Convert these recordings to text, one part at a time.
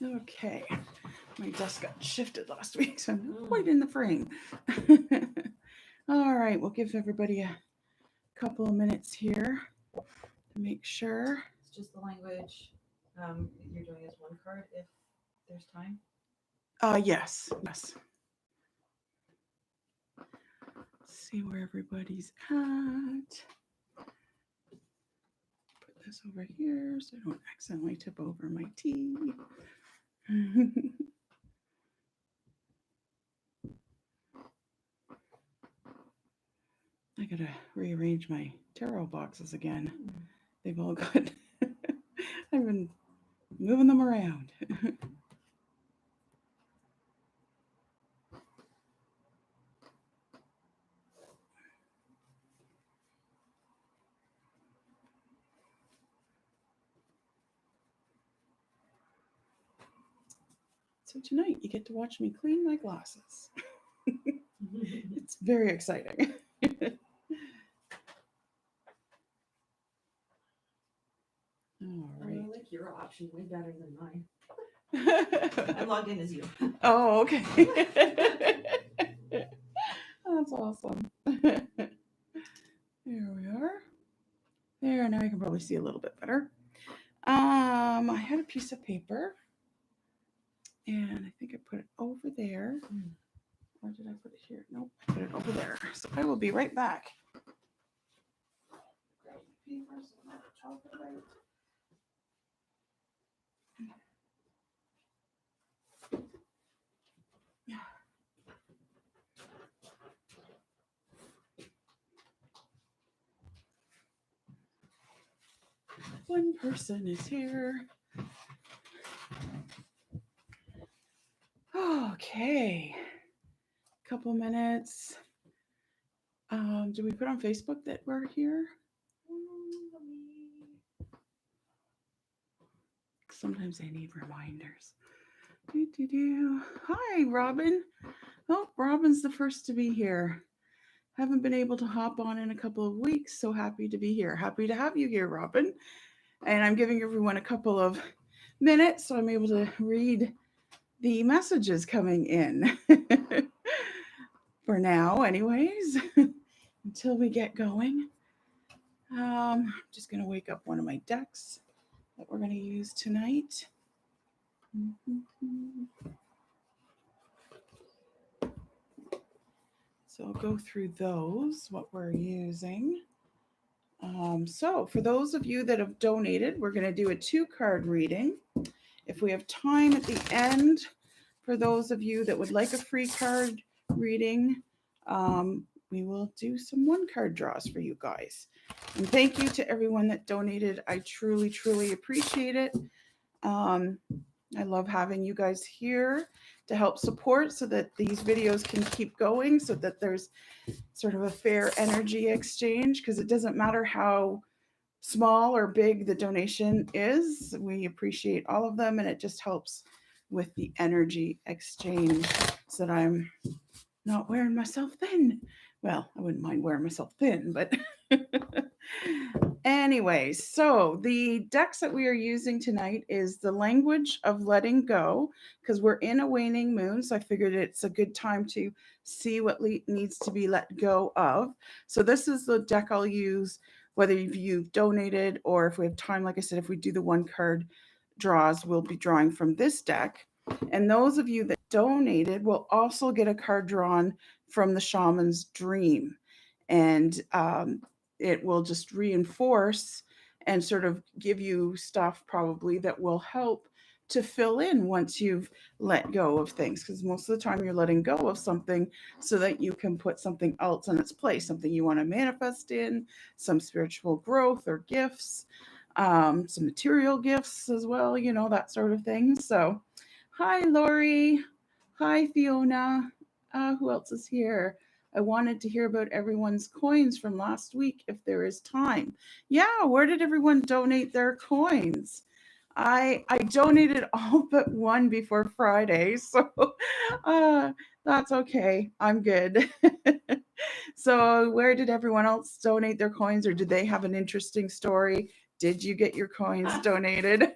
Okay. My desk got shifted last week, so I'm not quite in the frame. All right, we'll give everybody a couple of minutes here to make sure. It's just the language. You're doing as one card if there's time. Yes, yes. See where everybody's at. Put this over here so I don't accidentally tip over my tea. I gotta rearrange my tarot boxes again. They've all got. I've been moving them around. So tonight you get to watch me clean my glasses. It's very exciting. All I right. like your option way better than mine. I'm logged in as you. Oh, okay. That's awesome. There we are. There, now you can probably see a little bit better. I had a piece of paper, and I think I put it over there. Or did I put it here? Nope, I put it over there. So I will be right back. Grab the paper so I don't talk about it. One person is here. Okay. Couple minutes. Do we put on Facebook that we're here? Sometimes I need reminders. Hi, Robin. Oh, Robin's the first to be here. Haven't been able to hop on in a couple of weeks. So happy to be here. Happy to have you here, Robin. And I'm giving everyone a couple of minutes so I'm able to read the messages coming in. For now, anyways, until we get going. I'm just going to wake up one of my decks that we're going to use tonight. So I'll go through those, what we're using. So for those of you that have donated, we're going to do a 2-card reading. If we have time at the end, for those of you that would like a free card reading, we will do some 1-card draws for you guys. And thank you to everyone that donated. I truly, truly appreciate it. I love having you guys here to help support so that these videos can keep going, so that there's sort of a fair energy exchange, because it doesn't matter how small or big the donation is. We appreciate all of them, and it just helps with the energy exchange so that I'm not wearing myself thin. Well, I wouldn't mind wearing myself thin, but anyways, so the decks that we are using tonight is the language of letting go, because we're in a waning moon. So I figured it's a good time to see what needs to be let go of. So this is the deck I'll use, whether you've donated or if we have time. Like I said, if we do the 1-card draws, we'll be drawing from this deck. And those of you that donated will also get a card drawn from the Shaman's Dream. And it will just reinforce and sort of give you stuff probably that will help to fill in once you've let go of things, because most of the time you're letting go of something so that you can put something else in its place, something you want to manifest in, some spiritual growth or gifts, some material gifts as well, that sort of thing. So hi, Lori. Hi, Fiona. Who else is here? I wanted to hear about everyone's coins from last week if there is time. Yeah, where did everyone donate their coins? I donated all but one before Friday, so that's okay. I'm good. So, where did everyone else donate their coins, or did they have an interesting story? Did you get your coins donated?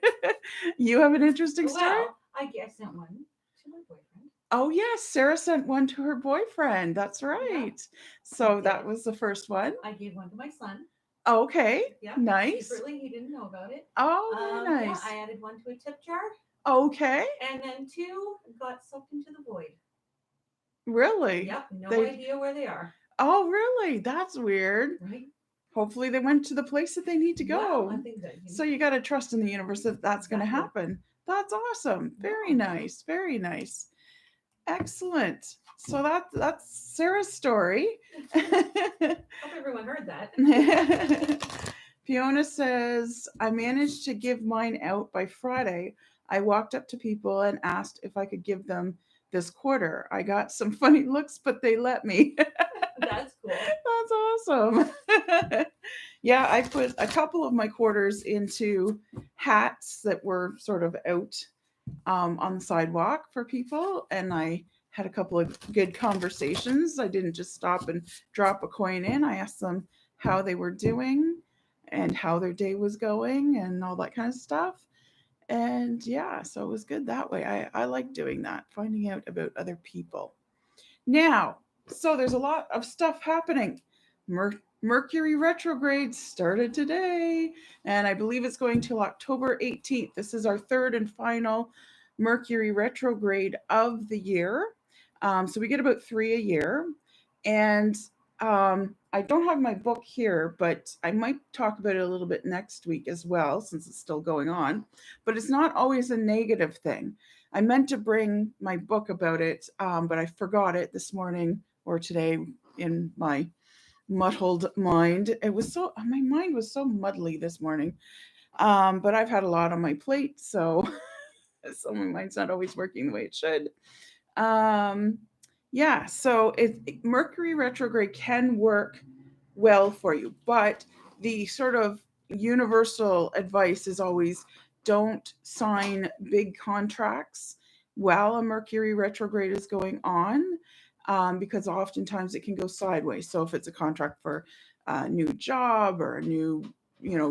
You have an interesting story? Well, I sent one to my boyfriend. Oh, yes, Sarah sent one to her boyfriend. That's Yeah, right. I So that did. was the first one. I gave one to my son. Okay, Yeah, nice. secretly he didn't know about it. Oh, very Yeah, I nice. added one to a tip jar, Okay, and then two got sucked into the void. really? Yep, no They, idea where they are. oh, really? That's weird. Right? Hopefully, they went to the place that they need to Well, go. I think that So you got to trust in the universe that that's going to exactly. happen. That's awesome. Very Yeah. nice. Very nice. Excellent. So that's Sarah's story. Hope everyone heard that. Fiona says, I managed to give mine out by Friday. I walked up to people and asked if I could give them this quarter. I got some funny looks, but they let me. That's cool. That's awesome. Yeah, I put a couple of my quarters into hats that were sort of out on the sidewalk for people, and I had a couple of good conversations. I didn't just stop and drop a coin in. I asked them how they were doing and how their day was going and all that kind of stuff. And yeah, so it was good that way. I like doing that, finding out about other people. Now, so there's a lot of stuff happening. Mercury retrograde started today, and I believe it's going till October 18th. This is our third and final Mercury retrograde of the year. So we get about three a year. And I don't have my book here, but I might talk about it a little bit next week as well, since it's still going on. But it's not always a negative thing. I meant to bring my book about it, but I forgot it this morning or today in my muddled mind. It was so my mind was so muddly this morning. But I've had a lot on my plate, so so my mind's not always working the way it should. Um, yeah, so Mercury retrograde can work well for you, but the sort of universal advice is always don't sign big contracts while a Mercury retrograde is going on, because oftentimes it can go sideways. So if it's a contract for a new job or a new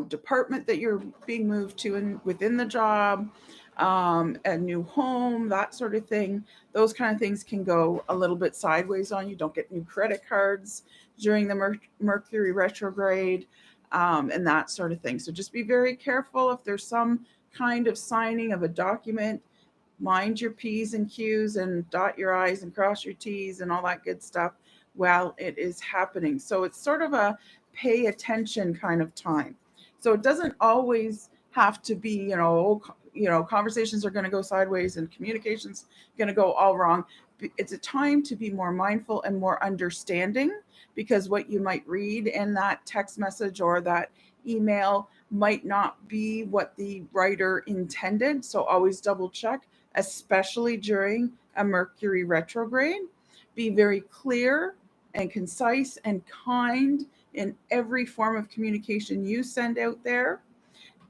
department that you're being moved to within the job, a new home, that sort of thing, those kind of things can go a little bit sideways on you. Don't get new credit cards during the Mercury retrograde, and that sort of thing. So just be very careful if there's some kind of signing of a document. Mind your P's and Q's and dot your I's and cross your T's and all that good stuff while it is happening. So it's sort of a pay attention kind of time. So it doesn't always have to be, conversations are going to go sideways and communications going to go all wrong. It's a time to be more mindful and more understanding, because what you might read in that text message or that email might not be what the writer intended. So always double check, especially during a Mercury retrograde. Be very clear and concise and kind in every form of communication you send out there.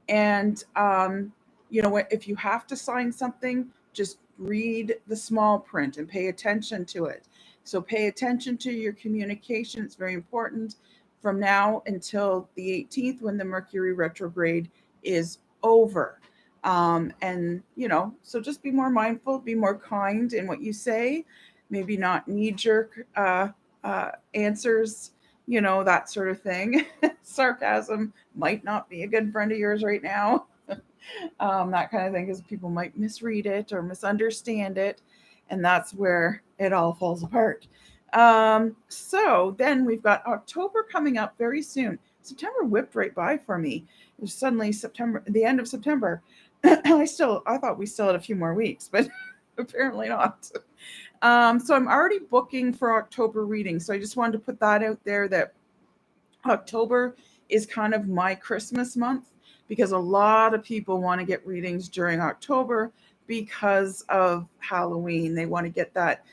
And, if you have to sign something, just read the small print and pay attention to it. So pay attention to your communication. It's very important from now until the 18th when the Mercury retrograde is over. So just be more mindful, be more kind in what you say, maybe not knee jerk answers, that sort of thing. Sarcasm might not be a good friend of yours right now. That kind of thing, because people might misread it or misunderstand it, and that's where it all falls apart. So then we've got October coming up very soon. September whipped right by for me. It was suddenly September, the end of September. I thought we still had a few more weeks, but apparently not. So I'm already booking for October readings. So I just wanted to put that out there, that October is kind of my Christmas month, because a lot of people want to get readings during October because of Halloween. They want to get that,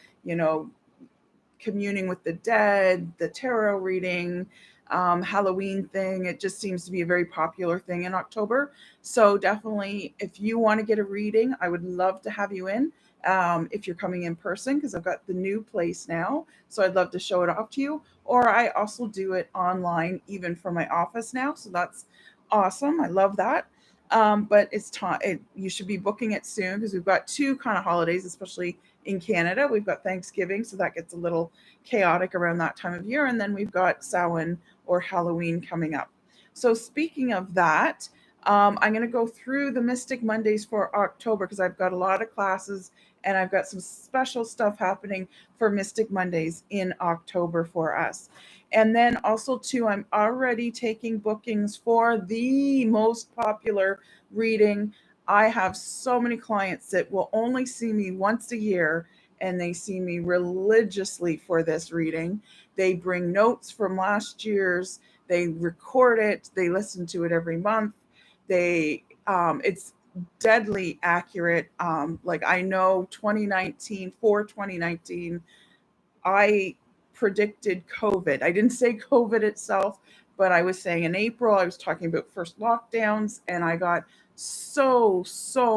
communing with the dead, the tarot reading, Halloween thing. It just seems to be a very popular thing in October. So definitely, if you want to get a reading, I would love to have you in. If you're coming in person, because I've got the new place now, so I'd love to show it off to you. Or I also do it online, even from my office now. So that's awesome. I love that. But it's time. You should be booking it soon because we've got two kind of holidays, especially in Canada. We've got Thanksgiving, so that gets a little chaotic around that time of year, and then we've got Samhain or Halloween coming up. So speaking of that, I'm going to go through the Mystic Mondays for October because I've got a lot of classes and I've got some special stuff happening for Mystic Mondays in October for us. And then also too, I'm already taking bookings for the most popular reading. I have so many clients that will only see me once a year and they see me religiously for this reading. They bring notes from last year's, they record it, they listen to it every month. It's deadly accurate. Like I know 2019, I predicted COVID. I didn't say COVID itself, but I was saying in April, I was talking about first lockdowns, and I got so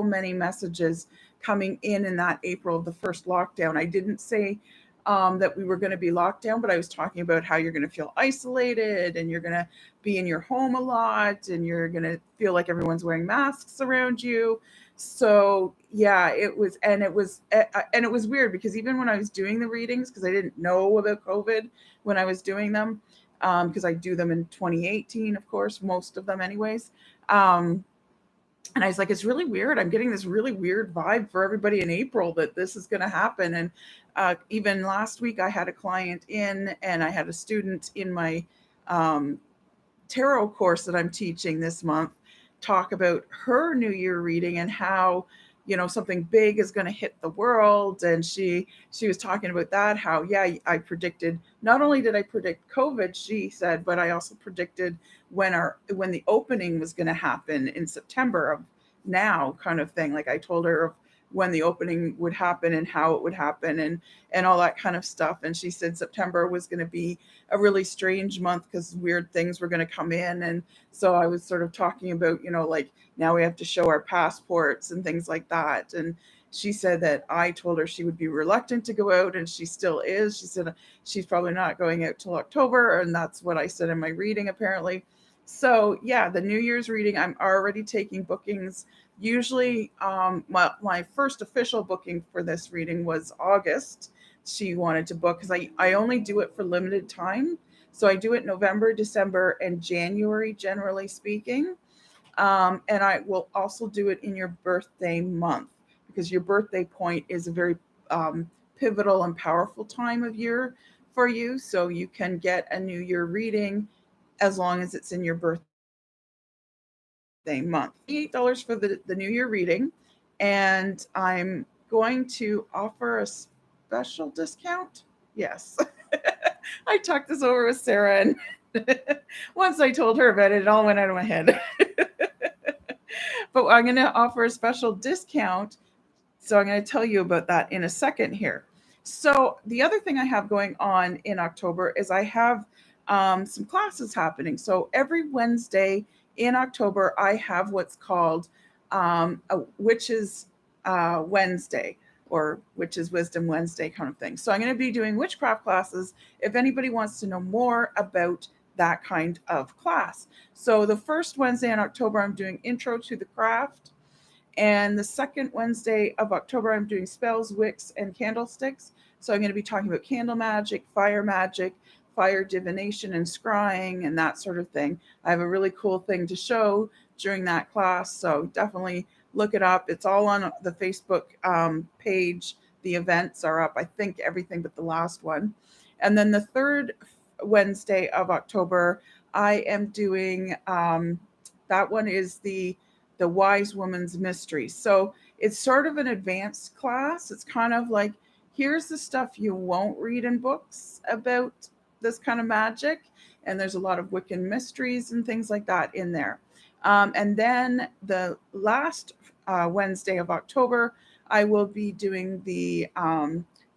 many messages coming in that April of the first lockdown. I didn't say that we were going to be locked down, but I was talking about how you're going to feel isolated and you're going to be in your home a lot and you're going to feel like everyone's wearing masks around you. So yeah, and it was weird because even when I was doing the readings, because I didn't know about COVID when I was doing them, because I do them in 2018, of course, most of them anyways. And I was like, it's really weird. I'm getting this really weird vibe for everybody in April that this is going to happen. And even last week, I had a client in, and I had a student in my um, tarot course that I'm teaching this month talk about her New Year reading and how something big is going to hit the world. And she was talking about that, how yeah, I predicted, not only did I predict COVID, she said, but I also predicted when the opening was going to happen in September of now, kind of thing. Like I told her of when the opening would happen and how it would happen and all that kind of stuff. And she said September was going to be a really strange month because weird things were going to come in. And so I was sort of talking about, like now we have to show our passports and things like that. And she said that I told her she would be reluctant to go out, and she still is. She said she's probably not going out till October, and that's what I said in my reading, apparently. So yeah, the New Year's reading, I'm already taking bookings. Usually, my first official booking for this reading was August. She wanted to book because I only do it for limited time. So I do it November, December, and January, generally speaking. And I will also do it in your birthday month because your birthday point is a very pivotal and powerful time of year for you. So you can get a New Year reading as long as it's in your birthday month. $8 for the New Year reading. And I'm going to offer a special discount. Yes. I talked this over with Sarah, and once I told her about it, it all went out of my head. But I'm going to offer a special discount, so I'm going to tell you about that in a second here. So the other thing I have going on in October is I have some classes happening. So every Wednesday in October, I have what's called a Witches Wednesday, or Witches Wisdom Wednesday kind of thing. So I'm going to be doing witchcraft classes if anybody wants to know more about that kind of class. So the first Wednesday in October, I'm doing Intro to the Craft. And the second Wednesday of October, I'm doing spells, wicks, and candlesticks. So I'm going to be talking about candle magic, fire divination, and scrying, and that sort of thing. I have a really cool thing to show during that class. So definitely look it up. It's all on the Facebook page. The events are up, I think, everything but the last one. And then the third Wednesday of October, I am doing that one is the Wise Woman's Mystery. So it's sort of an advanced class. It's kind of like, here's the stuff you won't read in books about this kind of magic. And there's a lot of Wiccan mysteries and things like that in there. And then the last Wednesday of October, I will be doing the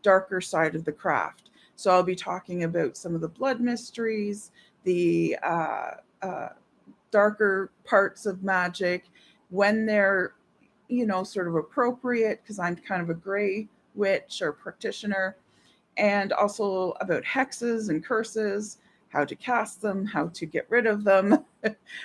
darker side of the craft. So I'll be talking about some of the blood mysteries, the darker parts of magic when they're, sort of appropriate, because I'm kind of a gray witch or practitioner, and also about hexes and curses, how to cast them, how to get rid of them,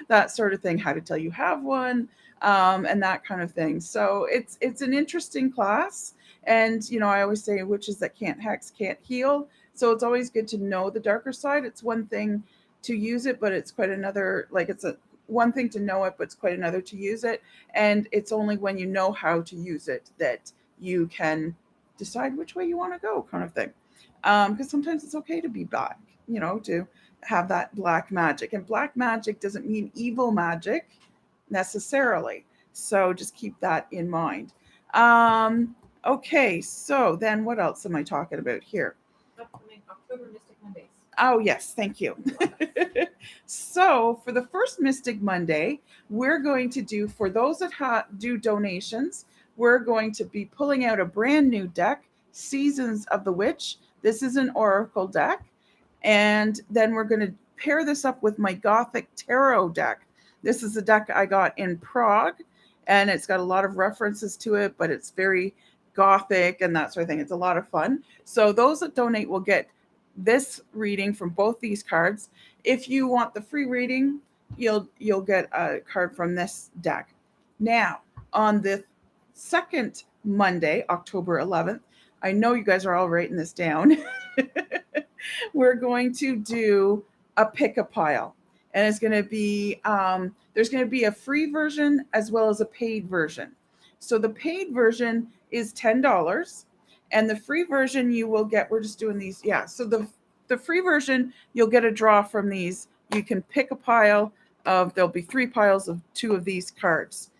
that sort of thing, how to tell you have one, and that kind of thing. So it's an interesting class. And I always say witches that can't hex can't heal. So it's always good to know the darker side. It's one thing to use it, but it's quite another. Like it's a one thing to know it, but it's quite another to use it. And it's only when you know how to use it that you can decide which way you want to go, kind of thing. Because sometimes it's okay to be black, to have that black magic. And black magic doesn't mean evil magic necessarily. So just keep that in mind. Okay, so then what else am I talking about here? Upcoming October Mystic Mondays. Oh, yes, thank you. So, for the first Mystic Monday, we're going to do, for those that do donations, we're going to be pulling out a brand new deck, Seasons of the Witch. This is an oracle deck. And then we're going to pair this up with my Gothic Tarot deck. This is a deck I got in Prague, and it's got a lot of references to it, but it's very Gothic and that sort of thing. It's a lot of fun. So, those that donate will get this reading from both these cards. If you want the free reading, you'll get a card from this deck. Now, on the second Monday, October 11th, I know you guys are all writing this down. We're going to do a pick a pile, and it's going to be there's going to be a free version as well as a paid version. So the paid version is $10, and the free version you will get. We're just doing these, yeah. So the free version you'll get a draw from these. You can pick a pile of. There'll be 3 piles of 2 of these cards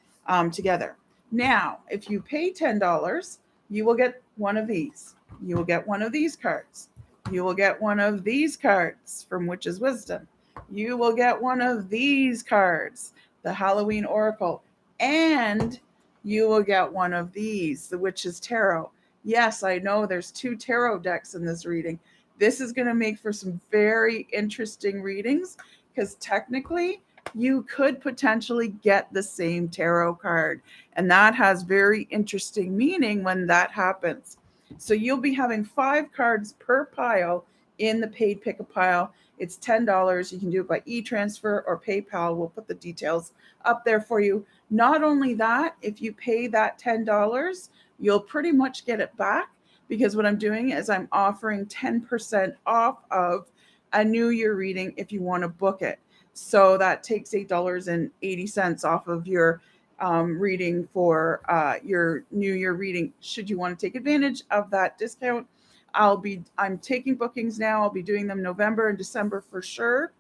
together. Now, if you pay $10, you will get one of these. You will get one of these cards. You will get one of these cards from Witch's Wisdom. You will get one of these cards, the Halloween Oracle, and you will get one of these, the Witch's Tarot. Yes, I know there's 2 tarot decks in this reading. This is going to make for some very interesting readings because technically you could potentially get the same tarot card, and that has very interesting meaning when that happens. So you'll be having 5 cards per pile in the paid pick a pile. It's $10. You can do it by e-transfer or PayPal. We'll put the details up there for you. Not only that, if you pay that $10, you'll pretty much get it back, because what I'm doing is I'm offering 10% off of a New Year reading if you want to book it. So that takes $8.80 off of your reading for your New Year reading. Should you want to take advantage of that discount, I'm taking bookings now. I'll be doing them November and December for sure.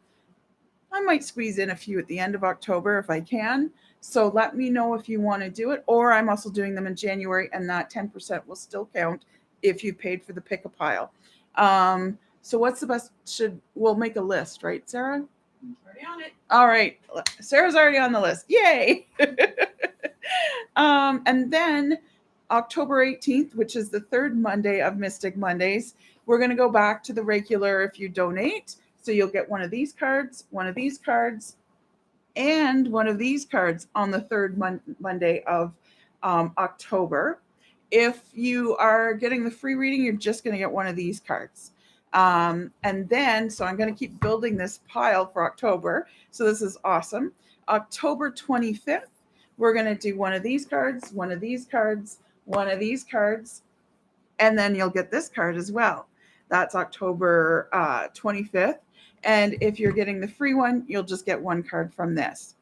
I might squeeze in a few at the end of October if I can. So let me know if you want to do it. Or I'm also doing them in January, and that 10% will still count if you paid for the pick a pile. So what's the best? We'll make a list, right, Sarah? Already on it. All right. Sarah's already on the list. Yay. And then October 18th, which is the third Monday of Mystic Mondays, we're going to go back to the regular if you donate. So you'll get one of these cards, one of these cards, and one of these cards on the third Monday of October. If you are getting the free reading, you're just going to get one of these cards. And then, so I'm going to keep building this pile for October. So this is awesome. October 25th, we're going to do one of these cards, one of these cards, one of these cards, and then you'll get this card as well. That's October 25th. And if you're getting the free one, you'll just get one card from this.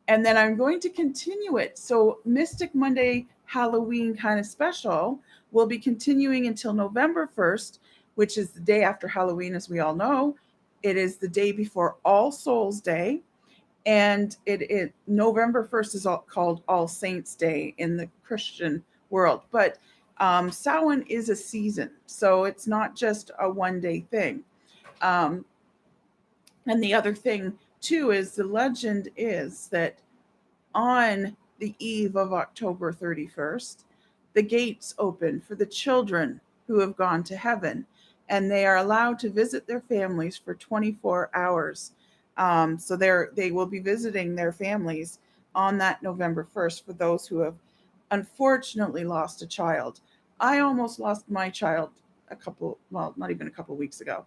And then I'm going to continue it. So Mystic Monday Halloween kind of special will be continuing until November 1st, which is the day after Halloween, as we all know. It is the day before All Souls Day. And November 1st is called All Saints Day in the Christian world. But Samhain is a season, so it's not just a one-day thing. And the other thing, too, is the legend is that on the eve of October 31st, the gates open for the children who have gone to heaven, and they are allowed to visit their families for 24 hours. So they will be visiting their families on that November 1st for those who have unfortunately lost a child. I almost lost my child not even a couple weeks ago.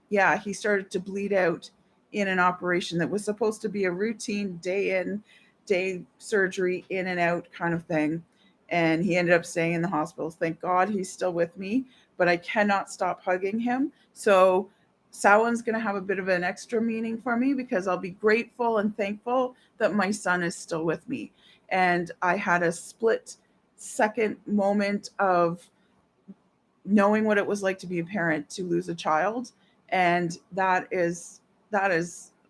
yeah, he started to bleed out in an operation that was supposed to be a routine day in, day surgery, in and out kind of thing. And he ended up staying in the hospital. Thank God he's still with me, but I cannot stop hugging him. So Samhain's going to have a bit of an extra meaning for me because I'll be grateful and thankful that my son is still with me. And I had a split second moment of knowing what it was like to be a parent to lose a child, and that is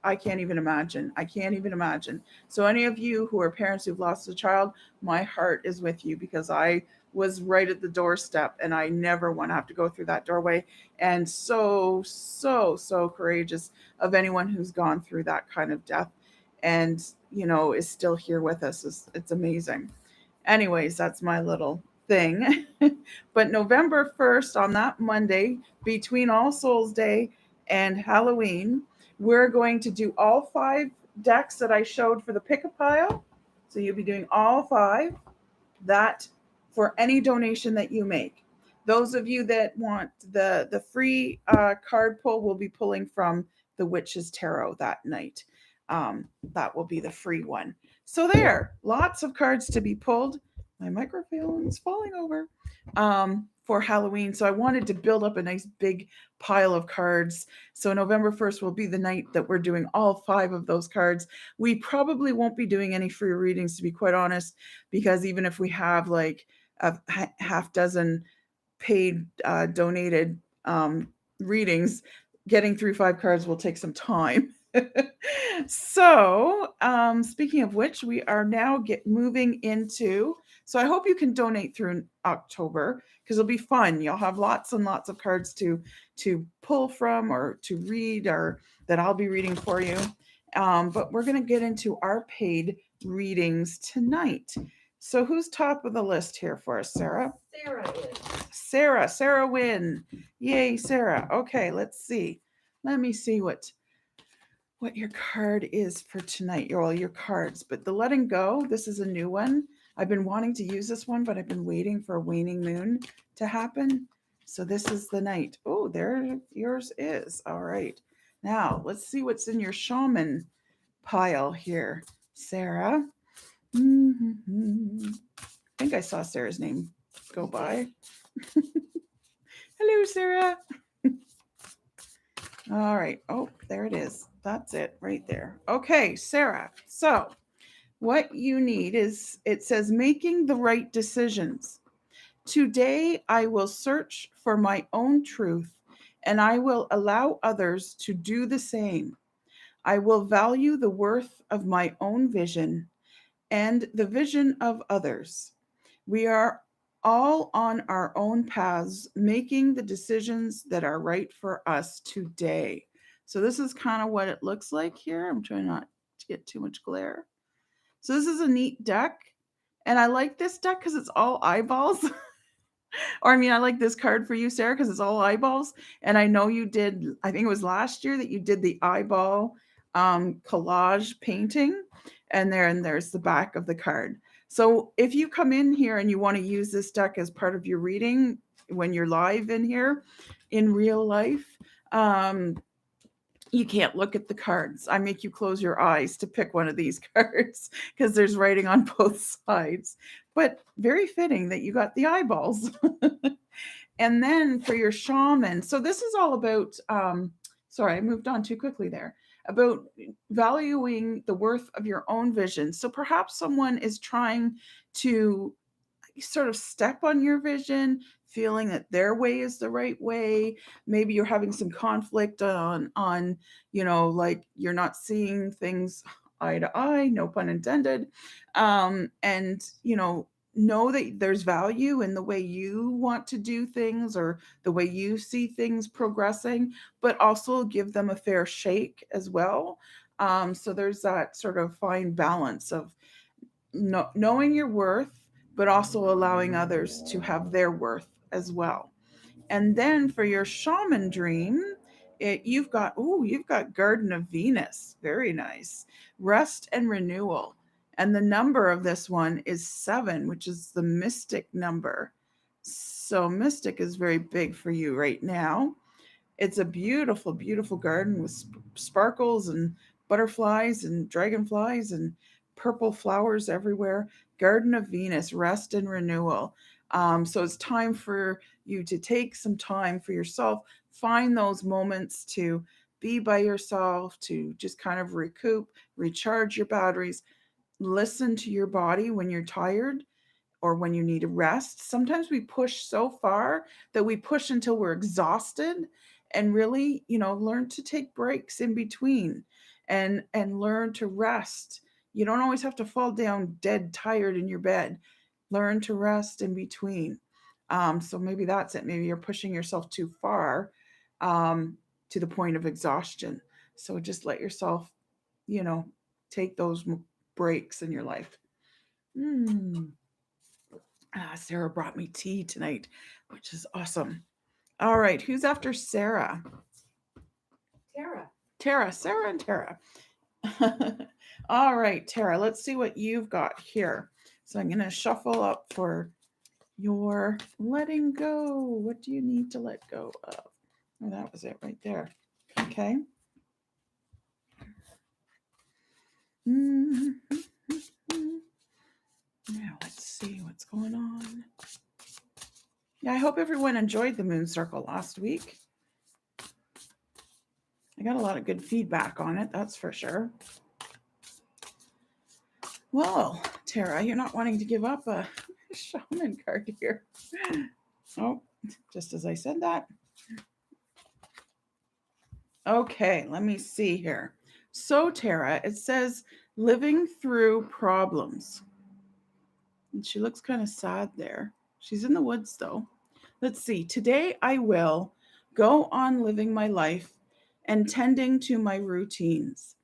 I can't even imagine. I can't even imagine. So any of you who are parents who've lost a child, my heart is with you because I was right at the doorstep and I never want to have to go through that doorway. And so courageous of anyone who's gone through that kind of death and is still here with us. It's amazing. Anyways, that's my little thing. But November 1st, on that Monday, between All Souls Day and Halloween, we're going to do all 5 decks that I showed for the pick a pile. So you'll be doing all 5 that for any donation that you make. Those of you that want the free card pull, will be pulling from the Witch's Tarot that night. That will be the free one. So there, lots of cards to be pulled. My microphone's falling over. For Halloween. So I wanted to build up a nice big pile of cards. So November 1st will be the night that we're doing all 5 of those cards. We probably won't be doing any free readings, to be quite honest, because even if we have like a half dozen paid donated readings, getting through 5 cards will take some time. So speaking of which, we are now moving into, so I hope you can donate through October because it'll be fun. You'll have lots and lots of cards to pull from or to read, or that I'll be reading for you. But we're going to get into our paid readings tonight. So who's top of the list here for us, Sarah? Sarah is. Sarah Wynn. Yay, Sarah. Okay, let's see. Let me see what your card is for tonight. All your cards, but the letting go, this is a new one. I've been wanting to use this one, but I've been waiting for a waning moon to happen. So this is the night. Oh, there yours is. All right. Now let's see what's in your shaman pile here, Sarah. I think I saw Sarah's name go by. Hello, Sarah. All right. Oh, there it is. That's it right there. Okay, Sarah. So, what you need is, it says making the right decisions. Today, I will search for my own truth and I will allow others to do the same. I will value the worth of my own vision and the vision of others. We are all on our own paths, making the decisions that are right for us today. So, this is kind of what it looks like here. I'm trying not to get too much glare. So, this is a neat deck. And I like this deck because it's all eyeballs. Or, I mean, I like this card for you, Sarah, because it's all eyeballs. And I know you did, I think it was last year that you did the eyeball collage painting. And there's the back of the card. So if you come in here and you want to use this deck as part of your reading when you're live in here in real life, you can't look at the cards. I make you close your eyes to pick one of these cards because there's writing on both sides. But very fitting that you got the eyeballs. And then for your shaman, so this is all about, sorry, I moved on too quickly there, about valuing the worth of your own vision. So perhaps someone is trying to sort of step on your vision, feeling that their way is the right way. Maybe you're having some conflict on like you're not seeing things eye to eye, no pun intended. And know that there's value in the way you want to do things or the way you see things progressing, but also give them a fair shake as well. So there's that sort of fine balance of knowing your worth, but also allowing others to have their worth as well. And then for your shaman dream, you've got Garden of Venus, very nice, rest and renewal, and the number of this one is 7, which is the mystic number. So mystic is very big for you right now. It's a beautiful, beautiful garden with sparkles and butterflies and dragonflies and purple flowers everywhere. Garden of Venus, rest and renewal. So it's time for you to take some time for yourself, find those moments to be by yourself, to just kind of recoup, recharge your batteries, listen to your body when you're tired or when you need a rest. Sometimes we push so far that we push until we're exhausted, and really, learn to take breaks in between and learn to rest. You don't always have to fall down dead tired in your bed. Learn to rest in between. So maybe that's it. Maybe you're pushing yourself too far, um, to the point of exhaustion. So just let yourself, you know, take those breaks in your life. Mm. Sarah brought me tea tonight, which is awesome. All right, who's after Sarah? Tara. Tara, Sarah and Tara. All right, Tara, let's see what you've got here. So I'm going to shuffle up for your letting go. What do you need to let go of? Oh, that was it right there. Okay. Mm-hmm. Now let's see what's going on. Yeah, I hope everyone enjoyed the moon circle last week. I got a lot of good feedback on it, that's for sure. Well, Tara, you're not wanting to give up a shaman card here. Oh, just as I said that. Okay, let me see here. So, Tara, it says living through problems. And she looks kind of sad there. She's in the woods, though. Let's see. Today I will go on living my life and tending to my routines.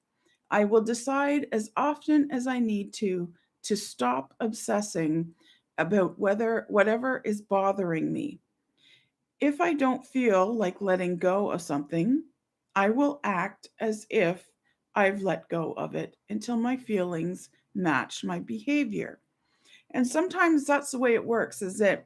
I will decide as often as I need to stop obsessing about whatever is bothering me. If I don't feel like letting go of something, I will act as if I've let go of it until my feelings match my behavior. And sometimes that's the way it works, is that,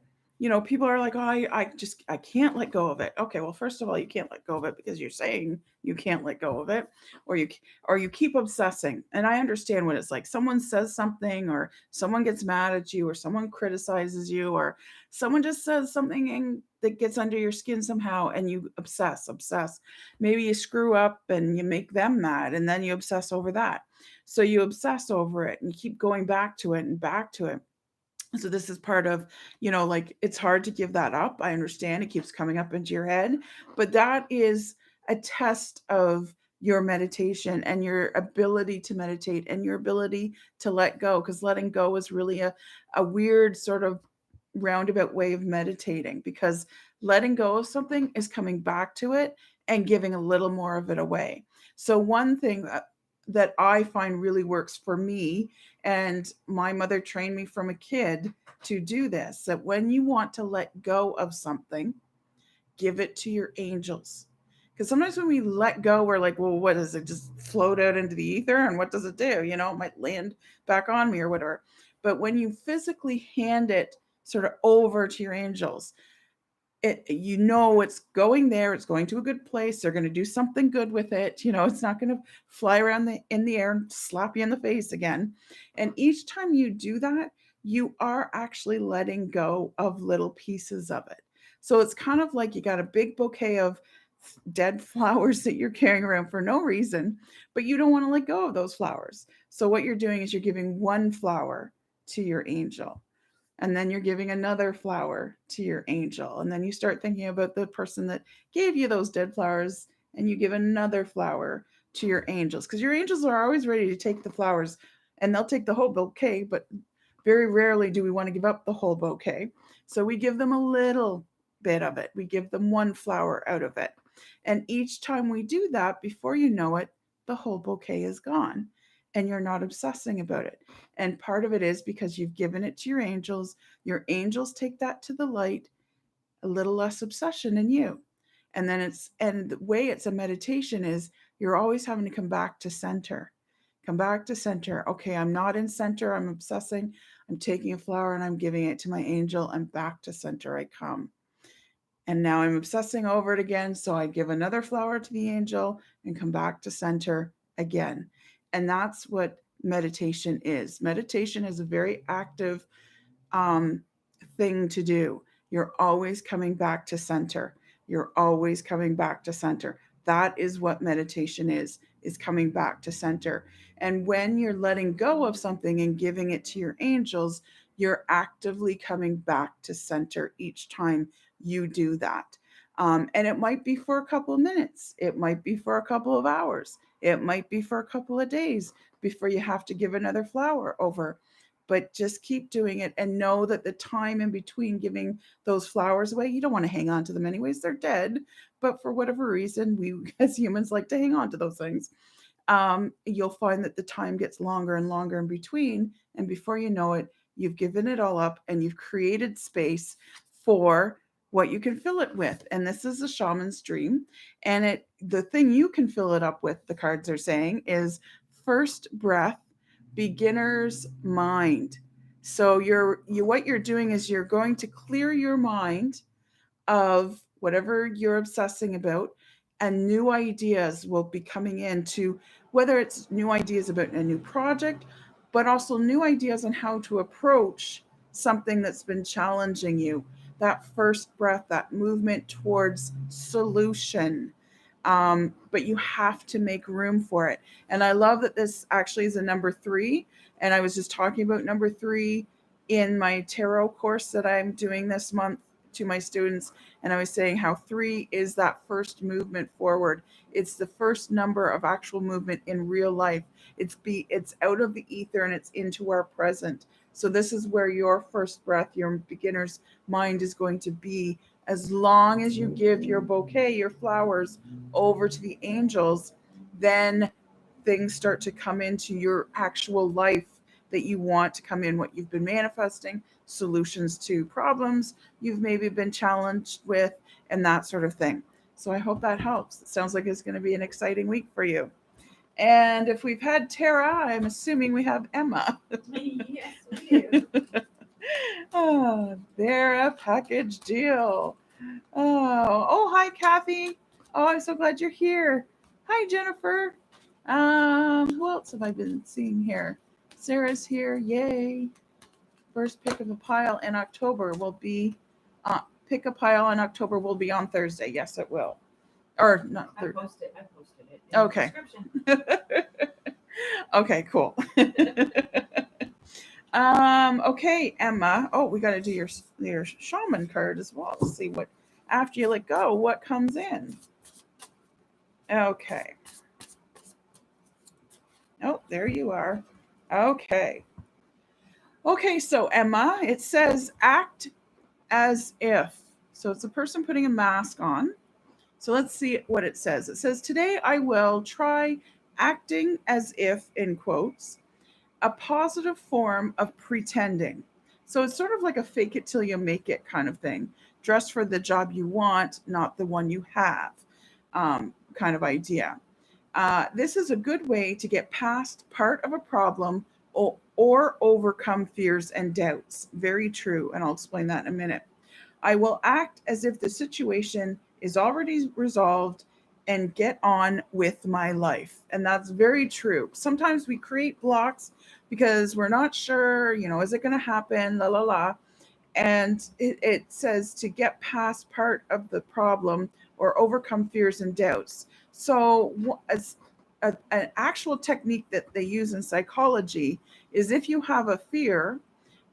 people are like, oh, I can't let go of it. Okay, well, first of all, you can't let go of it because you're saying you can't let go of it, or you keep obsessing. And I understand what it's like. Someone says something, or someone gets mad at you, or someone criticizes you, or someone just says something that gets under your skin somehow, and you obsess. Maybe you screw up and you make them mad, and then you obsess over that. So you obsess over it and you keep going back to it and back to it. So this is part of, like, it's hard to give that up. I understand it keeps coming up into your head, but that is a test of your meditation and your ability to meditate and your ability to let go, because letting go is really a weird sort of roundabout way of meditating, because letting go of something is coming back to it and giving a little more of it away. So one thing that I find really works for me, and my mother trained me from a kid to do this, that when you want to let go of something, give it to your angels. Because sometimes when we let go, we're like, well, what does it just float out into the ether? And what does it do? It might land back on me or whatever. But when you physically hand it sort of over to your angels, it's going there, it's going to a good place, they're going to do something good with it, it's not going to fly around in the air and slap you in the face again. And each time you do that, you are actually letting go of little pieces of it. So it's kind of like you got a big bouquet of dead flowers that you're carrying around for no reason, but you don't want to let go of those flowers. So what you're doing is you're giving one flower to your angel, and then you're giving another flower to your angel, and then you start thinking about the person that gave you those dead flowers, and you give another flower to your angels, because your angels are always ready to take the flowers, and they'll take the whole bouquet, but very rarely do we want to give up the whole bouquet. So we give them a little bit of it, we give them one flower out of it, and each time we do that, before you know it, the whole bouquet is gone, and you're not obsessing about it. And part of it is because you've given it to your angels. Your angels take that to the light, a little less obsession in you. And the way it's a meditation is you're always having to come back to center. Come back to center. Okay, I'm not in center. I'm obsessing. I'm taking a flower and I'm giving it to my angel. I'm back to center. I come. And now I'm obsessing over it again. So I give another flower to the angel and come back to center again. And that's what meditation is. Meditation is a very active um, thing to do. You're always coming back to center. You're always coming back to center. That is what meditation is coming back to center. And when you're letting go of something and giving it to your angels, you're actively coming back to center each time you do that. And it might be for a couple of minutes, it might be for a couple of hours, it might be for a couple of days before you have to give another flower over. But just keep doing it and know that the time in between giving those flowers away, you don't want to hang on to them anyways, they're dead. But for whatever reason, we as humans like to hang on to those things. You'll find that the time gets longer and longer in between. And before you know it, you've given it all up and you've created space for what you can fill it with. And this is a shaman's dream. And the thing you can fill it up with, the cards are saying, is first breath, beginner's mind. So what you're doing is you're going to clear your mind of whatever you're obsessing about, and new ideas will be coming in, to whether it's new ideas about a new project, but also new ideas on how to approach something that's been challenging you. That first breath, that movement towards solution. But you have to make room for it. And I love that this actually is a number 3. And I was just talking about number 3 in my tarot course that I'm doing this month to my students. And I was saying how 3 is that first movement forward. It's the first number of actual movement in real life. It's out of the ether and it's into our present. So this is where your first breath, your beginner's mind, is going to be. As long as you give your bouquet, your flowers, over to the angels, then things start to come into your actual life that you want to come in, what you've been manifesting, solutions to problems you've maybe been challenged with, and that sort of thing. So I hope that helps. It sounds like it's going to be an exciting week for you. And if we've had Tara, I'm assuming we have Emma. Yes, we do. Oh, they're a package deal. Oh, hi, Kathy. Oh, I'm so glad you're here. Hi, Jennifer. Who else have I been seeing here? Sarah's here. Yay. First pick of the pile in October will be, pick a pile in October will be on Thursday. Yes, it will. Or not I Thursday. posted it in Okay. the description. Okay, cool. Okay, Emma. Oh, we got to do your shaman card as well. Let's see what, after you let go, what comes in. Okay. Oh, there you are. Okay. Okay, so Emma, it says act as if. So it's a person putting a mask on. So let's see what it says. It says, today I will try acting as if, in quotes, a positive form of pretending. So it's sort of like a fake it till you make it kind of thing. Dress for the job you want, not the one you have, kind of idea. This is a good way to get past part of a problem, or overcome fears and doubts. Very true. And I'll explain that in a minute. I will act as if the situation is already resolved and get on with my life. And that's very true. Sometimes we create blocks because we're not sure, is it going to happen? La la la. And it says to get past part of the problem or overcome fears and doubts. So, as an actual technique that they use in psychology is, if you have a fear,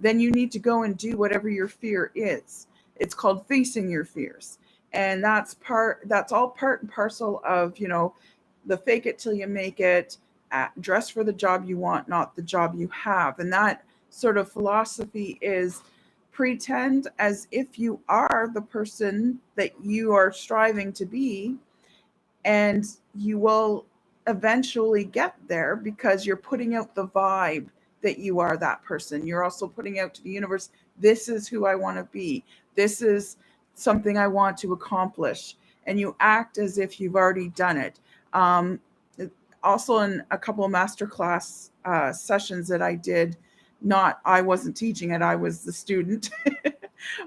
then you need to go and do whatever your fear is. It's called facing your fears. And that's all part and parcel of, the fake it till you make it, dress for the job you want, not the job you have. And that sort of philosophy is pretend as if you are the person that you are striving to be, and you will eventually get there because you're putting out the vibe that you are that person. You're also putting out to the universe, this is who I want to be. This is something I want to accomplish. And you act as if you've already done it. Um, Also, in a couple of masterclass sessions that I did, I wasn't teaching it, I was the student.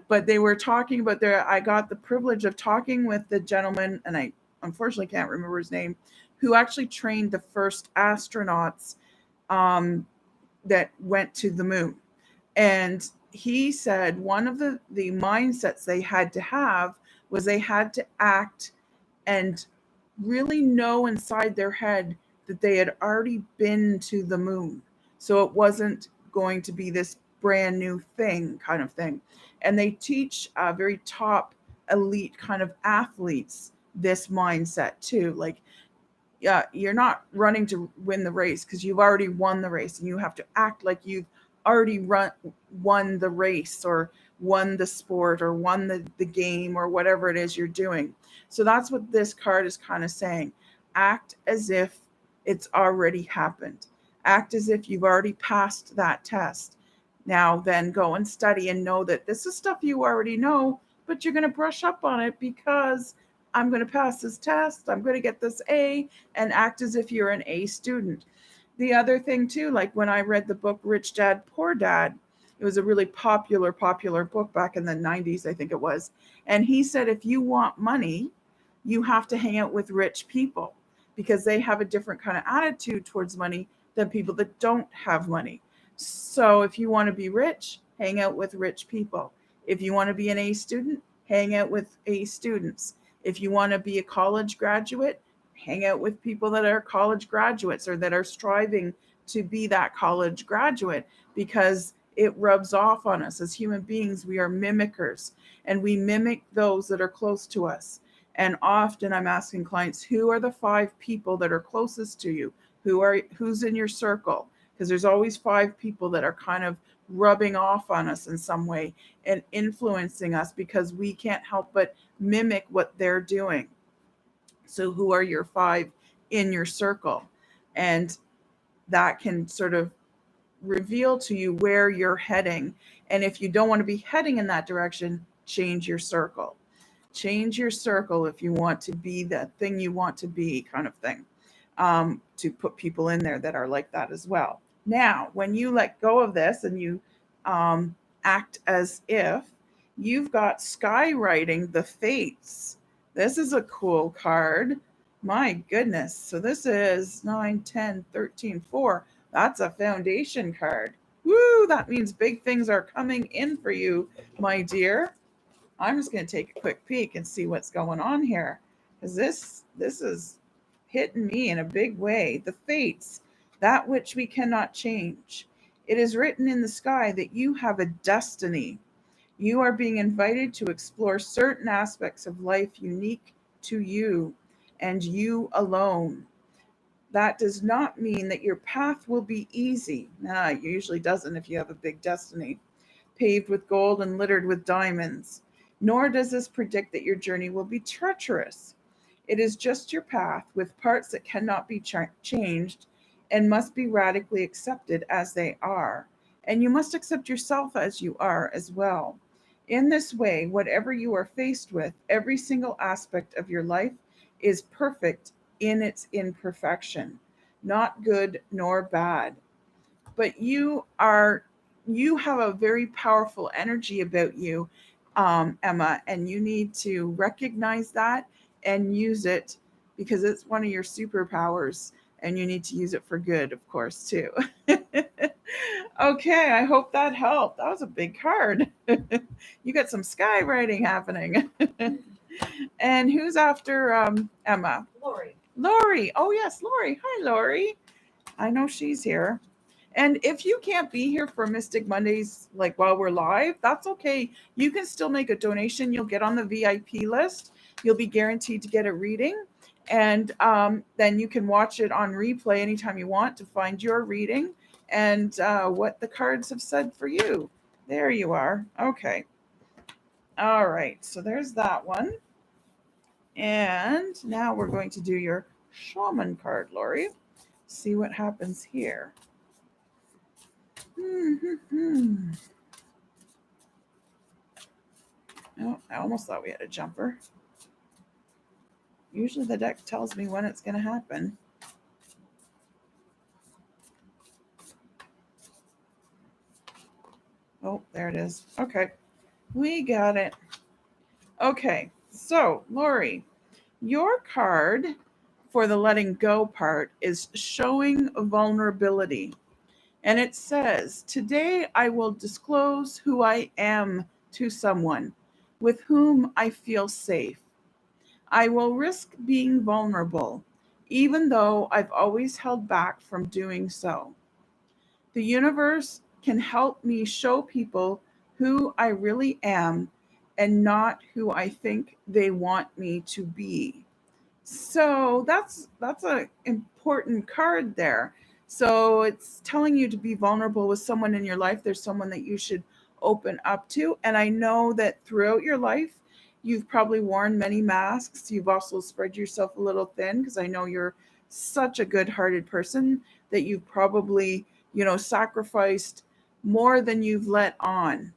But they were talking about there. I got the privilege of talking with the gentleman, and I unfortunately can't remember his name, who actually trained the first astronauts um, that went to the moon. And he said one of the mindsets they had to have was they had to act and really know inside their head that they had already been to the moon. So it wasn't going to be this brand new thing kind of thing. And they teach very top elite kind of athletes this mindset too. Like, yeah, you're not running to win the race because you've already won the race, and you have to act like you've already won the race or won the sport or won the game or whatever it is you're doing. So that's what this card is kind of saying. Act as if it's already happened. Act as if you've already passed that test. Now then go and study and know that this is stuff you already know, but you're going to brush up on it because I'm going to pass this test, I'm going to get this A, and act as if you're an A student. The other thing too, like when I read the book Rich Dad Poor Dad, it was a really popular book back in the 90s, I think it was. And he said if you want money, you have to hang out with rich people because they have a different kind of attitude towards money than people that don't have money. So if you want to be rich, hang out with rich people. If you want to be an A student, hang out with A students. If you want to be a college graduate, hang out with people that are college graduates or that are striving to be that college graduate, because it rubs off on us. As human beings, we are mimickers, and we mimic those that are close to us. And often I'm asking clients, who are the 5 people that are closest to you? Who's in your circle? Because there's always 5 people that are kind of rubbing off on us in some way and influencing us because we can't help but mimic what they're doing. So who are your 5 in your circle? And that can sort of reveal to you where you're heading. And if you don't want to be heading in that direction, change your circle. Change your circle if you want to be the thing you want to be, kind of thing. To put people in there that are like that as well. Now, when you let go of this and you um, act as if, you've got skywriting the fates. This is a cool card. My goodness. So this is 9, 10, 13, 4. That's a foundation card. Woo, that means big things are coming in for you, my dear. I'm just going to take a quick peek and see what's going on here, because this is hitting me in a big way. The fates, that which we cannot change. It is written in the sky that you have a destiny. You are being invited to explore certain aspects of life unique to you and you alone. That does not mean that your path will be easy. Nah, it usually doesn't if you have a big destiny, paved with gold and littered with diamonds. Nor does this predict that your journey will be treacherous. It is just your path with parts that cannot be changed and must be radically accepted as they are. And you must accept yourself as you are as well. In this way, whatever you are faced with, every single aspect of your life is perfect in its imperfection, not good nor bad. But you have a very powerful energy about you, Emma, and you need to recognize that and use it because it's one of your superpowers, and you need to use it for good, of course, too. Okay, I hope that helped. That was a big card. You got some skywriting happening. And who's after Emma? Lori. Lori. Oh yes, Lori. Hi, Lori. I know she's here. And if you can't be here for Mystic Mondays, like while we're live, that's okay. You can still make a donation. You'll get on the VIP list. You'll be guaranteed to get a reading. And then you can watch it on replay anytime you want to find your reading and what the cards have said for you. There you are. Okay. All right. So there's that one. And now we're going to do your Shaman card, Lori. See what happens here. Oh, I almost thought we had a jumper. Usually the deck tells me when it's going to happen. Oh, there it is. Okay. We got it. Okay, so Lori, your card for the letting go part is showing vulnerability. And it says, today I will disclose who I am to someone with whom I feel safe. I will risk being vulnerable, even though I've always held back from doing so. The universe can help me show people who I really am and not who I think they want me to be. So that's a important card there. So it's telling you to be vulnerable with someone in your life. There's someone that you should open up to. And I know that throughout your life, you've probably worn many masks. You've also spread yourself a little thin because I know you're such a good-hearted person that you've probably, sacrificed more than you've let on.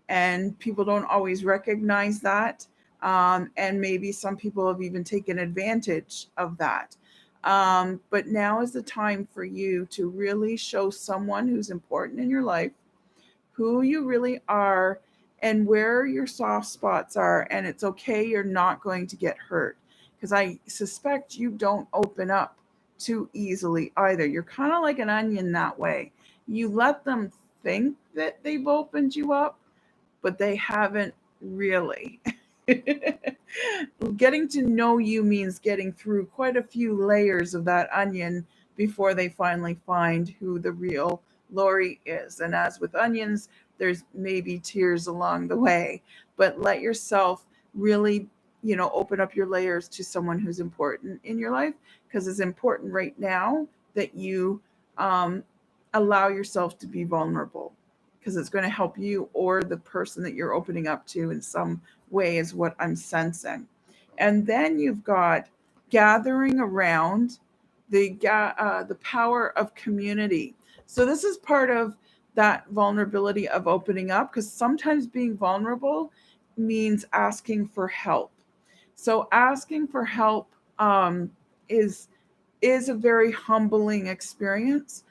And people don't always recognize that, and maybe some people have even taken advantage of that. But now is the time for you to really show someone who's important in your life who you really are and where your soft spots are. And it's okay, you're not going to get hurt because I suspect you don't open up too easily either. You're kind of like an onion that way. You let them think that they've opened you up, but they haven't really. Getting to know you means getting through quite a few layers of that onion before they finally find who the real Lori is. And as with onions, there's maybe tears along the way, but let yourself really, open up your layers to someone who's important in your life because it's important right now that you um, allow yourself to be vulnerable because it's going to help you or the person that you're opening up to in some way, is what I'm sensing. And then you've got gathering around the power of community. So this is part of that vulnerability of opening up because sometimes being vulnerable means asking for help. So asking for help um, is is a very humbling experience.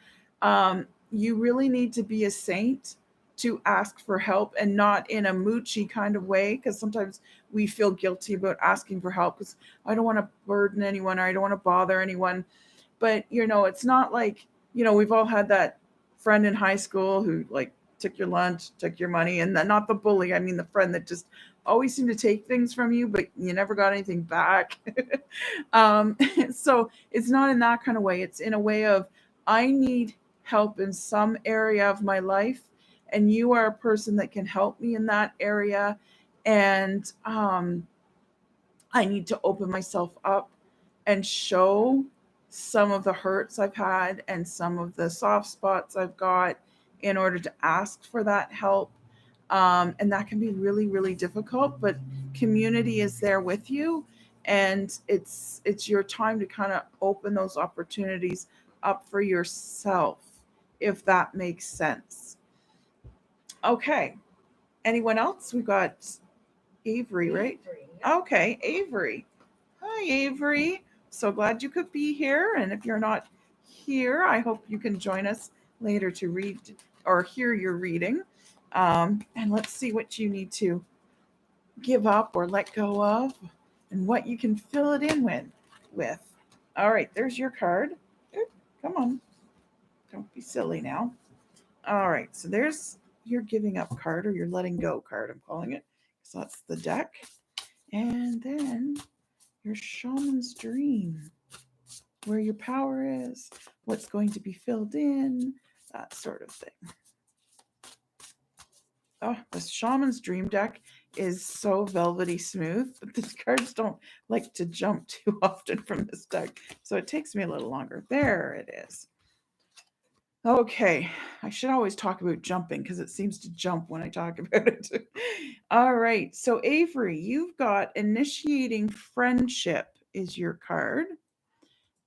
You really need to be a saint to ask for help and not in a moochy kind of way because sometimes we feel guilty about asking for help because I don't want to burden anyone or I don't want to bother anyone. But it's not like, we've all had that friend in high school who like took your lunch, took your money, and not the bully, I mean the friend that just always seemed to take things from you but you never got anything back. um, so it's not in that kind of way. It's in a way of, I need help in some area of my life and you are a person that can help me in that area. And I need to open myself up and show some of the hurts I've had and some of the soft spots I've got in order to ask for that help. And that can be really, really difficult, but community is there with you, and it's your time to kind of open those opportunities up for yourself, if that makes sense. Okay. Anyone else? We got Avery, right? Avery, yeah. Okay, Avery. Hi, Avery. So glad you could be here. And if you're not here, I hope you can join us later to read or hear your reading. And let's see what you need to give up or let go of and what you can fill it in with. All right, there's your card. Oop, come on. Don't be silly now. All right, so there's your giving up card or your letting go card, I'm calling it. So that's the deck. And then your shaman's dream, where your power is, what's going to be filled in, that sort of thing. Oh, the shaman's dream deck is so velvety smooth, but the cards don't like to jump too often from this deck. So it takes me a little longer. There it is. Okay, I should always talk about jumping because it seems to jump when I talk about it. All right, so Avery, you've got initiating friendship is your card.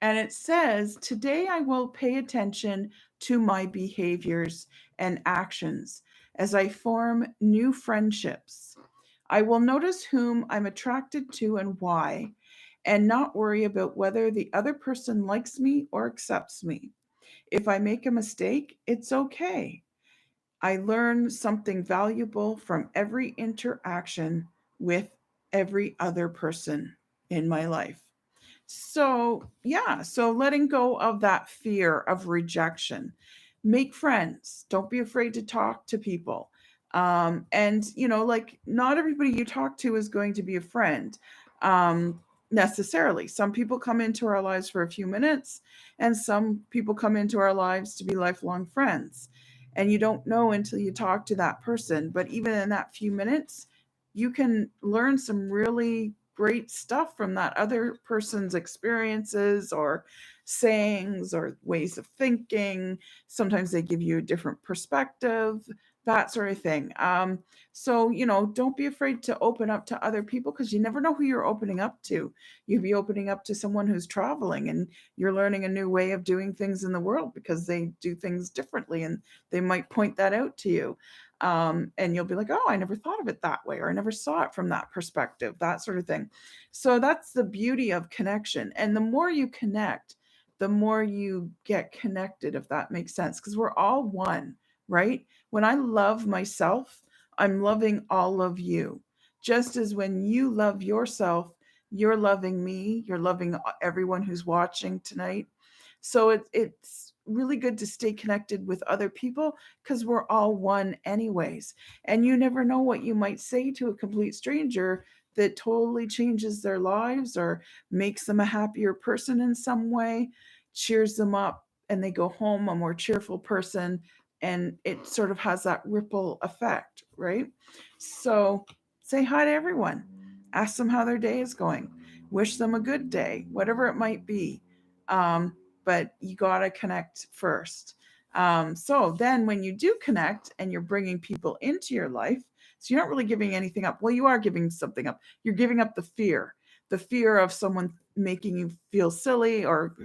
And it says, today I will pay attention to my behaviors and actions as I form new friendships. I will notice whom I'm attracted to and why, and not worry about whether the other person likes me or accepts me. If I make a mistake, it's okay. I learn something valuable from every interaction with every other person in my life. So, yeah, so letting go of that fear of rejection. Make friends. Don't be afraid to talk to people. And, like not everybody you talk to is going to be a friend necessarily. Some people come into our lives for a few minutes, and some people come into our lives to be lifelong friends. And you don't know until you talk to that person. But even in that few minutes, you can learn some really great stuff from that other person's experiences or sayings or ways of thinking. Sometimes they give you a different perspective, that sort of thing. So, don't be afraid to open up to other people because you never know who you're opening up to. You'd be opening up to someone who's traveling and you're learning a new way of doing things in the world because they do things differently and they might point that out to you. And you'll be like, oh, I never thought of it that way, or I never saw it from that perspective, that sort of thing. So that's the beauty of connection. And the more you connect, the more you get connected, if that makes sense, because we're all one, right? When I love myself, I'm loving all of you. Just as when you love yourself, you're loving me, you're loving everyone who's watching tonight. So it's really good to stay connected with other people because we're all one, anyways. And you never know what you might say to a complete stranger that totally changes their lives or makes them a happier person in some way, cheers them up, and they go home a more cheerful person. And it sort of has that ripple effect, right? So say hi to everyone, ask them how their day is going, wish them a good day, whatever it might be. But you got to connect first. So then when you do connect and you're bringing people into your life, so you're not really giving anything up. Well, you are giving something up. You're giving up the fear of someone making you feel silly or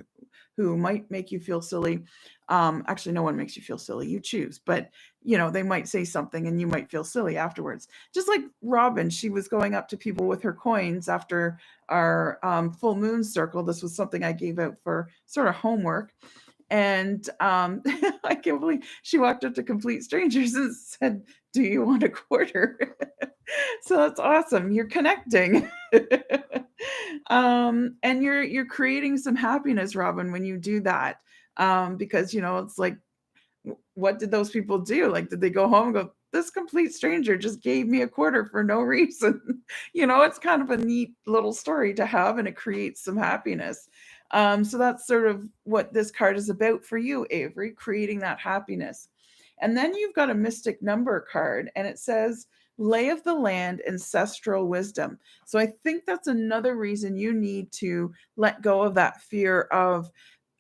who might make you feel silly. Actually, no one makes you feel silly. You choose, but they might say something and you might feel silly afterwards. Just like Robin, she was going up to people with her coins after our full moon circle. This was something I gave out for sort of homework. And I can't believe she walked up to complete strangers and said, "Do you want a quarter?" So that's awesome. You're connecting. And you're creating some happiness, Robin, when you do that. Because it's like, what did those people do? Like, did they go home and go, this complete stranger just gave me a quarter for no reason? It's kind of a neat little story to have, and it creates some happiness. So that's sort of what this card is about for you, Avery, creating that happiness. And then you've got a mystic number card, and it says lay of the land, ancestral wisdom. So I think that's another reason you need to let go of that fear of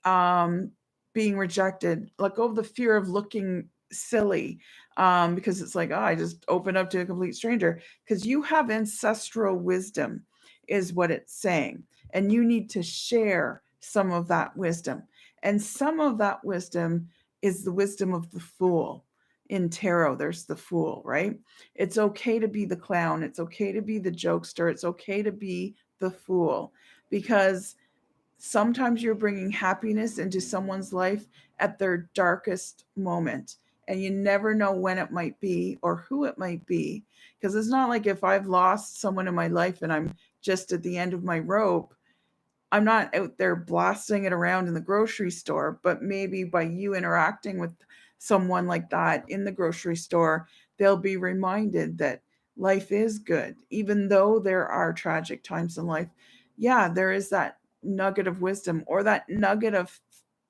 um, being rejected, let go of the fear of looking silly, because it's like, oh, I just opened up to a complete stranger. Because you have ancestral wisdom, is what it's saying. And you need to share some of that wisdom. And some of that wisdom is the wisdom of the fool. In tarot, there's the fool, right? It's okay to be the clown. It's okay to be the jokester. It's okay to be the fool because sometimes you're bringing happiness into someone's life at their darkest moment. And you never know when it might be or who it might be. Because it's not like if I've lost someone in my life and I'm just at the end of my rope, I'm not out there blasting it around in the grocery store, but maybe by you interacting with someone like that in the grocery store, they'll be reminded that life is good, even though there are tragic times in life. Yeah, there is that nugget of wisdom or that nugget of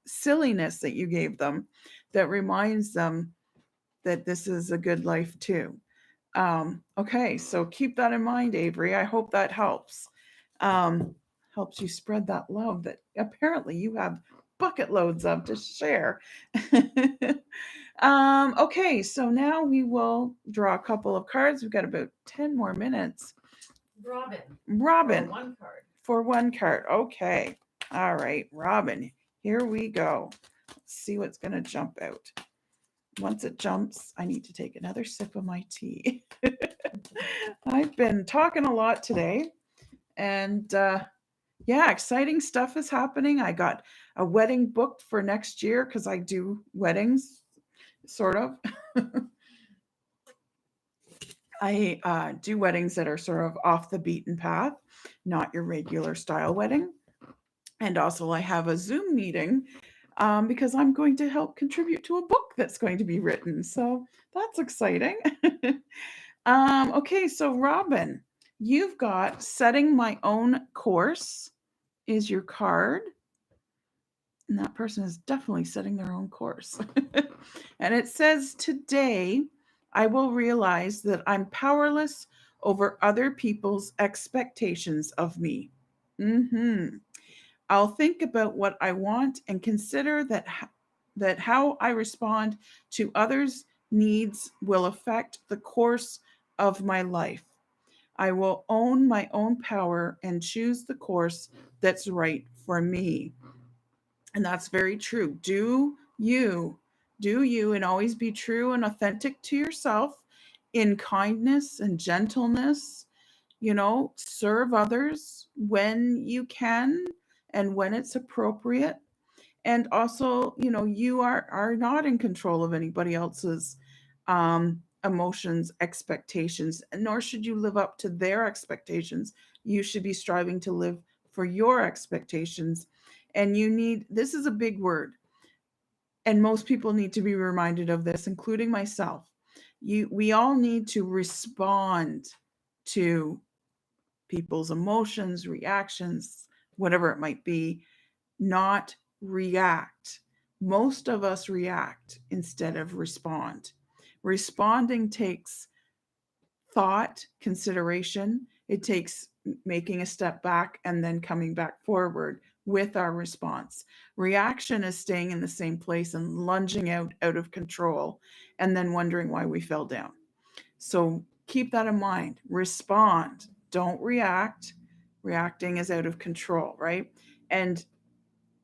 silliness that you gave them that reminds them that this is a good life too. Okay, so keep that in mind, Avery. I hope that helps. Um, Helps you spread that love that apparently you have bucket loads of to share. Okay, so now we will draw a couple of cards. We've got about 10 more minutes. Robin. Robin. For one card. For one card. Okay. All right, Robin. Here we go. Let's see what's going to jump out. Once it jumps, I need to take another sip of my tea. I've been talking a lot today, and yeah, exciting stuff is happening. I got a wedding booked for next year because I do weddings, sort of. I do weddings that are sort of off the beaten path, not your regular style wedding. And also, I have a Zoom meeting because I'm going to help contribute to a book that's going to be written. So that's exciting. Okay, so Robin, you've got setting my own course is your card. And that person is definitely setting their own course. And it says, today I will realize that I'm powerless over other people's expectations of me. Mm-hmm. I'll think about what I want and consider that how I respond to others' needs will affect the course of my life. I will own my own power and choose the course that's right for me. And that's very true. Do you, and always be true and authentic to yourself in kindness and gentleness. Serve others when you can and when it's appropriate. And also, you are not in control of anybody else's emotions, expectations, nor should you live up to their expectations. You should be striving to live for your expectations. And this is a big word, and most people need to be reminded of this, including myself. We all need to respond to people's emotions, reactions, whatever it might be, not react. Most of us react instead of respond. Responding takes thought, consideration. It takes making a step back and then coming back forward with our response. Reaction is staying in the same place and lunging out of control and then wondering why we fell down. So keep that in mind. Respond, don't react. Reacting is out of control, right? And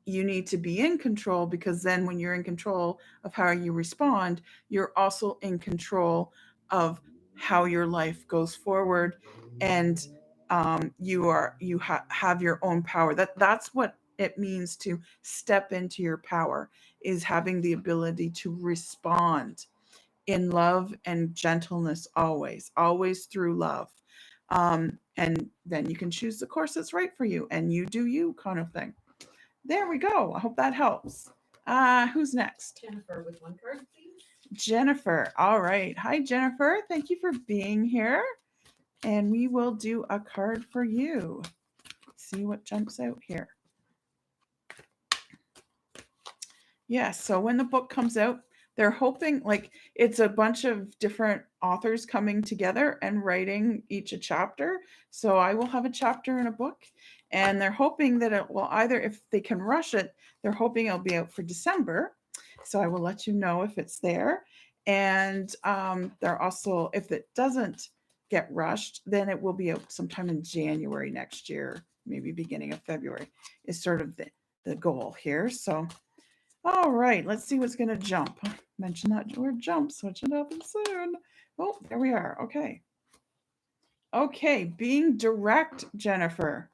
you need to be in control, because then when you're in control of how you respond, you're also in control of how your life goes forward. And have your own power. That's what it means to step into your power, is having the ability to respond in love and gentleness, always through love. And then you can choose the course that's right for you, and you do you, kind of thing. There we go. I hope that helps. Who's next? Jennifer with one card, please. Jennifer. All right. Hi, Jennifer. Thank you for being here. And we will do a card for you. See what jumps out here. Yes. So when the book comes out, they're hoping, like, it's a bunch of different authors coming together and writing each a chapter. So I will have a chapter in a book, and they're hoping that it will, either, if they can rush it, they're hoping it'll be out for December. So I will let you know if it's there. And they're also, if it doesn't get rushed, then it will be out sometime in January next year, maybe beginning of February is sort of the goal here. So all right, let's see what's going to jump. Mention that word jump, so it should happen soon. Oh, there we are. Okay. Okay, being direct, Jennifer.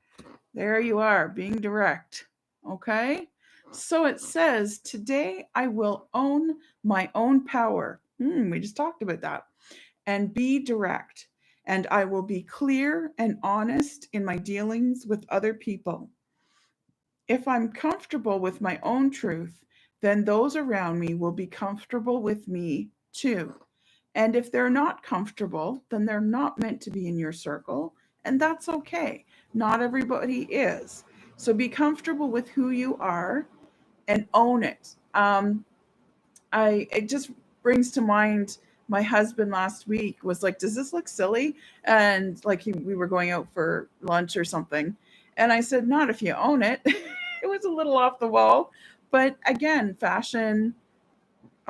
There you are, being direct. Okay. So it says, today I will own my own power. We just talked about that. And be direct. And I will be clear and honest in my dealings with other people. If I'm comfortable with my own truth, then those around me will be comfortable with me too. And if they're not comfortable, then they're not meant to be in your circle. And that's okay. Not everybody is. So be comfortable with who you are and own it. It just brings to mind, my husband last week was like, "Does this look silly?" And like we were going out for lunch or something, and I said, "Not if you own it." It was a little off the wall, but again, fashion,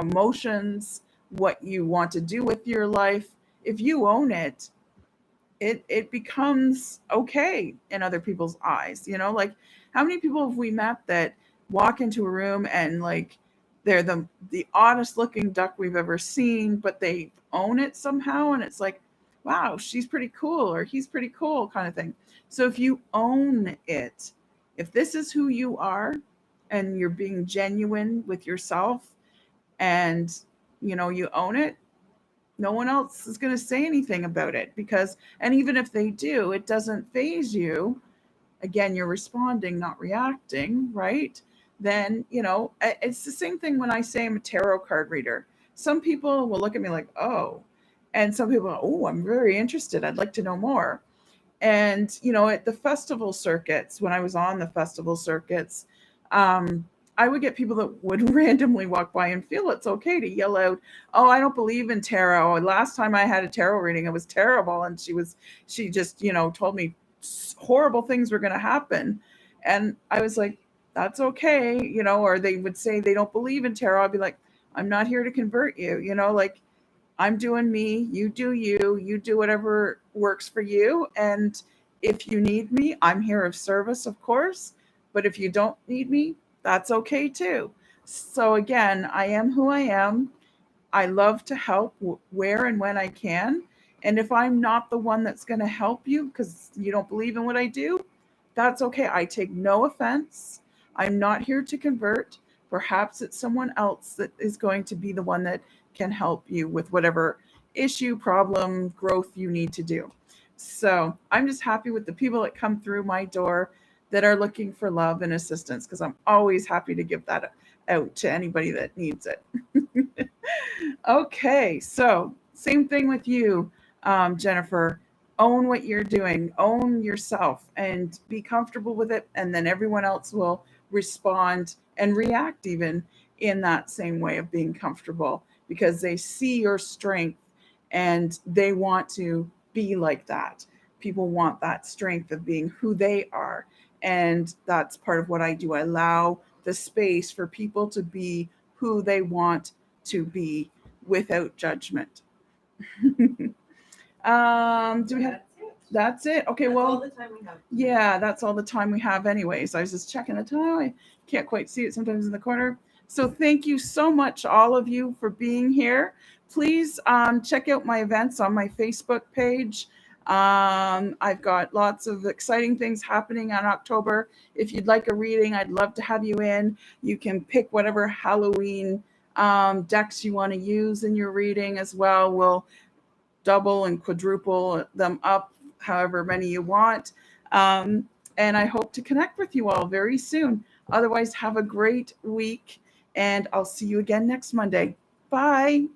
emotions, what you want to do with your life, if you own it, it becomes okay in other people's eyes. Like, how many people have we met that walk into a room and, like, they're the oddest looking duck we've ever seen, but they own it somehow, and it's like, wow, she's pretty cool, or he's pretty cool, kind of thing. So if you own it, if this is who you are and you're being genuine with yourself, and you own it, No one else is going to say anything about it because, and even if they do, it doesn't phase you. Again, you're responding, not reacting, right? Then, it's the same thing when I say I'm a tarot card reader. Some people will look at me like, oh, and some people, oh, I'm very interested. I'd like to know more. And at the festival circuits, when I was on the festival circuits, um, I would get people that would randomly walk by and feel it's okay to yell out, oh, I don't believe in tarot. Last time I had a tarot reading, it was terrible, and she just told me horrible things were going to happen. And I was like, that's okay. Or they would say they don't believe in tarot. I'd be like, I'm not here to convert you. Like, I'm doing me, you do whatever works for you. And if you need me, I'm here of service, of course. But if you don't need me, that's okay too. So again, I am who I am. I love to help where and when I can. And if I'm not the one that's going to help you because you don't believe in what I do, that's okay. I take no offense. I'm not here to convert. Perhaps it's someone else that is going to be the one that can help you with whatever issue, problem, growth you need to do. So I'm just happy with the people that come through my door that are looking for love and assistance because I'm always happy to give that out to anybody that needs it. Okay, so same thing with you, Jennifer. Own what you're doing, own yourself, and be comfortable with it. And then everyone else will respond and react even in that same way of being comfortable because they see your strength and they want to be like that. People want that strength of being who they are. And that's part of what I do. I allow the space for people to be who they want to be without judgment. Do we have? That's it. That's it. Okay, That's all well, the time we have. yeah, that's all the time we have, anyways. I was just checking the time. I can't quite see it sometimes in the corner. So thank you so much, all of you, for being here. Please check out my events on my Facebook page. I've got lots of exciting things happening on October. If you'd like a reading, I'd love to have you in. You can pick whatever Halloween decks you want to use in your reading as well. We'll double and quadruple them up, however many you want. Um, and I hope to connect with you all very soon. Otherwise, have a great week, and I'll see you again next Monday. Bye.